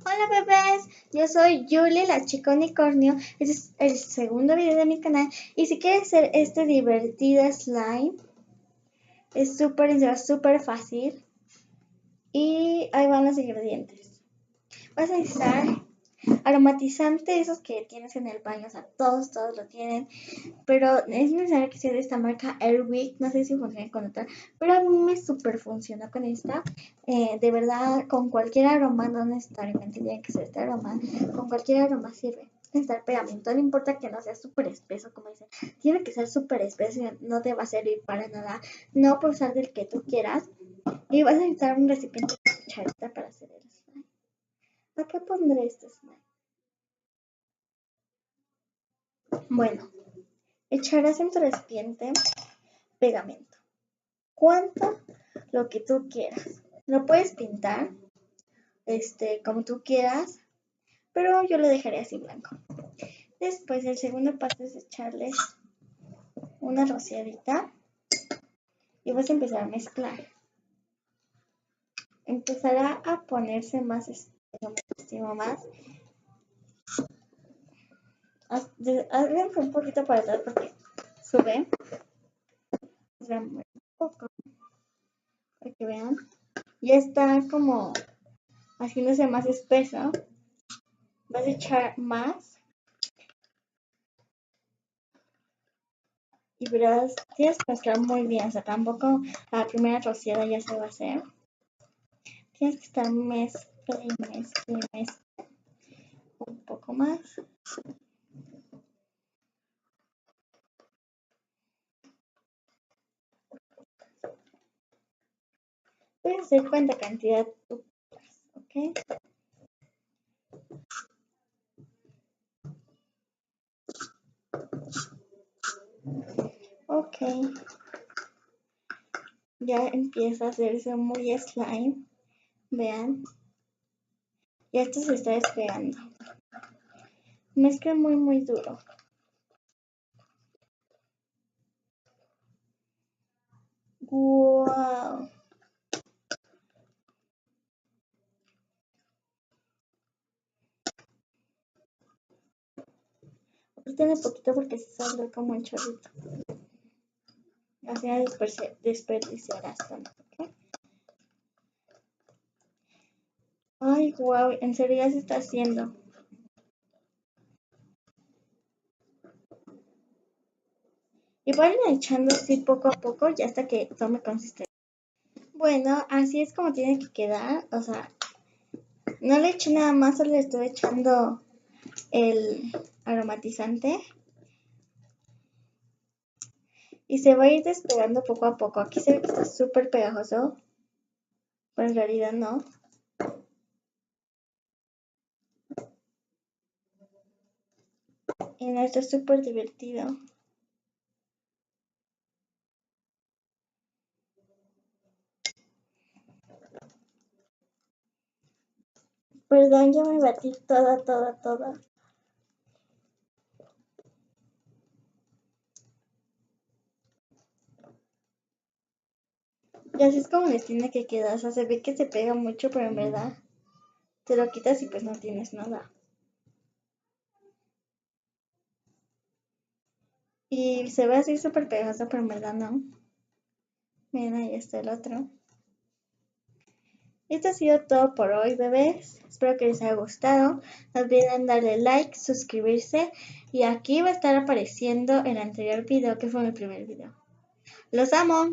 Hola bebés, yo soy Julie, la chica unicornio. Este es el segundo video de mi canal. Y si quieres hacer este divertido slime, es súper fácil. Y ahí van los ingredientes. Vas a necesitar aromatizante, esos que tienes en el baño, o sea, todos lo tienen. Pero es necesario que sea de esta marca Airwick, no sé si funciona con otra, pero a mí me súper funciona con esta. De verdad, con cualquier aroma, no necesariamente tiene que ser este aroma, con cualquier aroma sirve. Necesitar pegamento, no importa que no sea súper espeso, como dicen, tiene que ser súper espeso y no te va a servir para nada. No puedes usar del que tú quieras. Y vas a necesitar un recipiente de cucharita para hacer el slime. Acá pondré este slime. Bueno, echarás en tu recipiente pegamento. ¿Cuánto? Lo que tú quieras. Lo puedes pintar, como tú quieras, pero yo lo dejaré así blanco. Después el segundo paso es echarles una rociadita y vas a empezar a mezclar. Empezará a ponerse más muchísimo más. Háganse un poquito para atrás porque sube. Un poco para que vean. Ya está como haciéndose más espeso. Vas a echar más. Y verás, tienes que mezclar muy bien, o sea, tampoco la primera rociada ya se va a hacer. Tienes que estar mezcla y un poco más. Puedes hacer cuánta cantidad tú quieras, ¿ok? Ok. Ya empieza a hacerse muy slime. Vean. Ya esto se está despegando. Mezcla muy duro. ¡Wow! Tiene poquito porque se sale como un chorrito. Así desperdiciarás tanto, ¿ok? Ay, wow, en serio ya se está haciendo. Y vayan echando así poco a poco ya hasta que tome consistencia. Bueno, así es como tiene que quedar. O sea, no le eché nada más, solo le estoy echando el aromatizante. Y se va a ir despegando poco a poco. Aquí se ve que está súper pegajoso, pero en realidad no. Y no, está súper divertido. Perdón, ya me batí toda. Y así es como les tiene que quedar. O sea, se ve que se pega mucho, pero en verdad te lo quitas y pues no tienes nada. Y se ve así súper pegajoso, pero en verdad no. Miren, ahí está el otro. Esto ha sido todo por hoy, bebés. Espero que les haya gustado. No olviden darle like, suscribirse. Y aquí va a estar apareciendo el anterior video, que fue mi primer video. ¡Los amo!